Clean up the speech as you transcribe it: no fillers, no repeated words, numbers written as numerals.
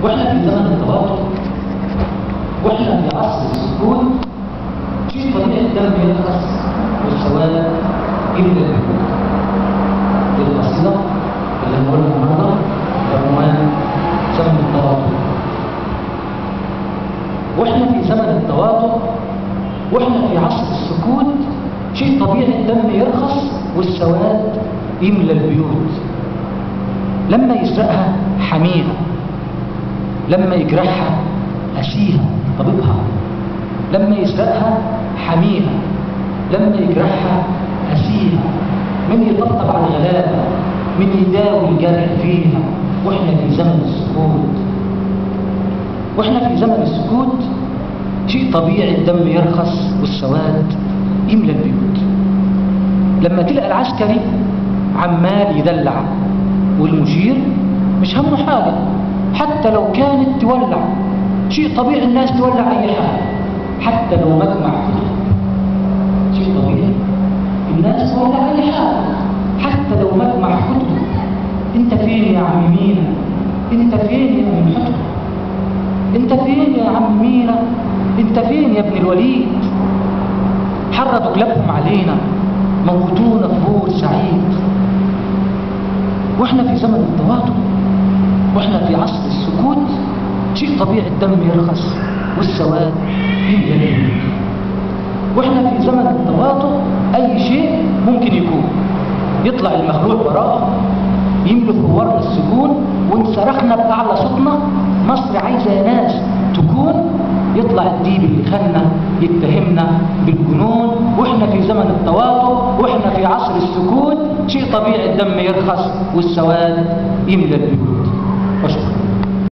واحنا في زمن التواتر، واحنا في عصر السكوت، شيء طبيعي الدم يرخص والسواد يملى البيوت. دي القصيدة اللي هنقولها النهارده بعنوان زمن التواتر. واحنا في زمن التواتر، واحنا في عصر السكوت، شيء طبيعي الدم يرخص والسواد يملى البيوت. لما يسرقها حميها، لما يجرحها أسيها طبيبها. لما يسرقها حميها، لما يجرحها أسيها. من يطبطب على الغلابة، من يداوي الجرح فيها. واحنا في زمن السكوت، واحنا في زمن السكوت، شيء طبيعي الدم يرخص والسواد يملى البيوت. لما تلقى العسكري عمال يدلع والمشير مش همه حاجة، حتى لو كانت تولع، شيء طبيعي الناس تولع أي حاجة، حتى لو مجمع كتب، شيء طبيعي الناس تولع أي حاجة، حتى لو مجمع كتب. أنت فين يا عم مينا؟ أنت فين يا ابن الحكم؟ أنت فين يا عم مينا؟ أنت فين يا ابن الوليد؟ حرضوا كلابهم علينا، موتونا في بور سعيد. واحنا في زمن التواتر، واحنا في عصر السكوت، شيء طبيعي الدم يرخص والسواد يملى البيوت. واحنا في زمن التواتر اي شيء ممكن يكون، يطلع المخلوع وراه يملك ورنا السجون، وان صرخنا باعلى صوتنا مصر عايزه يا ناس تكون، يطلع الديب اللي خلنا يتهمنا بالجنون. واحنا في زمن التواتر، واحنا في عصر السكوت، شيء طبيعي الدم يرخص والسواد يملى البيوت.